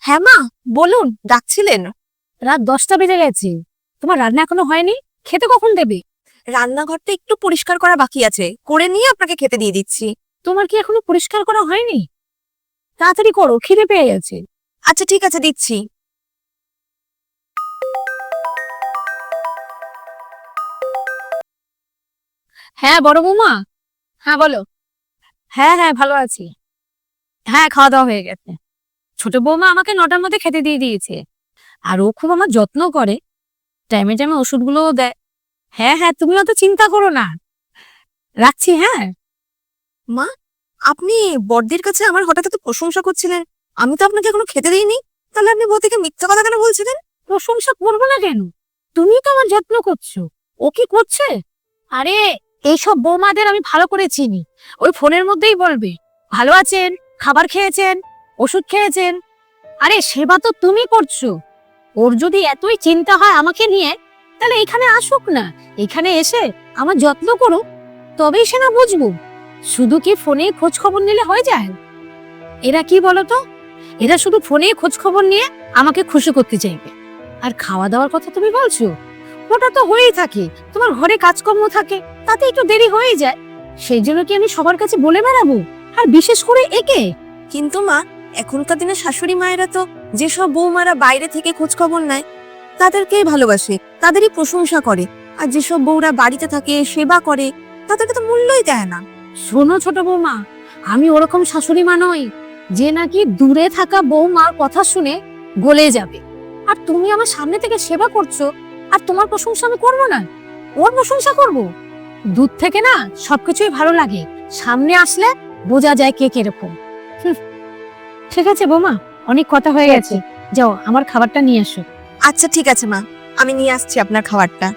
হ্যাঁ মা, বলুন, ডাকছিলেন? রাত 10টা বেজে গেছে, তোমার রান্না এখনো হয়নি? খেতে কখন দেবে? রান্নাঘরটা একটু পরিষ্কার করা বাকি আছে, করে নিয়ে আপনাকে খেতে দিয়ে দিচ্ছি। তোমার কি এখনো পরিষ্কার করা হয়নি? তাড়াতাড়ি করো, খিদে পেয়ে গেছে। আচ্ছা ঠিক আছে, দিচ্ছি। হ্যাঁ বড় বৌমা। হ্যাঁ বলো। হ্যাঁ হ্যাঁ ভালো আছি। হ্যাঁ খাওয়া দাওয়া হয়ে গেছে। ছোট বৌমা আমাকে 9টার মধ্যে খেতে দিয়ে দিয়েছে। আর ও খুব আমার যত্ন করে, টাইমে টাইমে ওষুধগুলোও দেয়। হ্যাঁ হ্যাঁ, তুমি অত চিন্তা করো না। রাখছি হ্যাঁ। মা, আপনি বড়দির কাছে আমার হঠাৎ এত প্রশংসা করছিলেন, আমি তো আপনাকে এখনো খেতে দিইনি। তাহলে আপনি বউ থেকে মিথ্যা কথা কেন বলছিলেন? প্রশংসা করবো না কেন? তুমি তো আমার যত্ন করছো, ও কি করছে? আরে এইসব বৌমাদের আমি ভালো করে চিনি। ওই ফোনের মধ্যেই বলবে ভালো আছেন, খাবার খেয়েছেন, ওষুধ খেয়েছেন। আরে সেবা তো তুমি করছো। ওর যদি এতই চিন্তা হয় আমাকে নিয়ে, তাহলে এখানে আসুক না। এখানে এসে আমার যত্ন করুক, তবেই সে না বুঝবো। শুধু কি ফোনে খোঁজ খবর নিলে হয়ে যায়? এরা কি বলতো, এরা শুধু ফোনে খোঁজ খবর নিয়ে আমাকে খুশি করতে চাইবে। আর খাওয়া দাওয়ার কথা তুমি বলছো, ওটা তো হয়েই থাকে। তোমার ঘরে কাজকর্ম থাকে, তাতে একটু দেরি হয়ে যায়। সেই জন্য কি আমি সবার কাছে বলে বেড়াবো? আর বিশেষ করে একে? কিন্তু মা, এখনকার দিনে শাশুড়ি মায়েরা তো যেসব বৌমারা বাইরে থেকে খোঁজ খবর নেয় তাদেরকেই ভালোবাসে, তাদেরই প্রশংসা করে। আর যেসব বউরা বাড়িতে থাকে, সেবা করে, তাদেরকে তো মূল্যই দেয় না। শোনো ছোট বৌমা, আমি ওরকম শাশুড়ি মা নই যে নাকি দূরে থাকা বৌমার কথা শুনে গলে যাবে। আর তুমি আমার সামনে থেকে সেবা করছো, আর তোমার প্রশংসা আমি করবো না? ওর প্রশংসা করব? দূর থেকে না সবকিছুই ভালো লাগে, সামনে আসলে বোঝা যায় কে কিরকম। ঠিক আছে বৌমা, অনেক কথা হয়ে গেছে, যাও আমার খাবারটা নিয়ে আসো। আচ্ছা ঠিক আছে মা, আমি নিয়ে আসছি আপনার খাবারটা।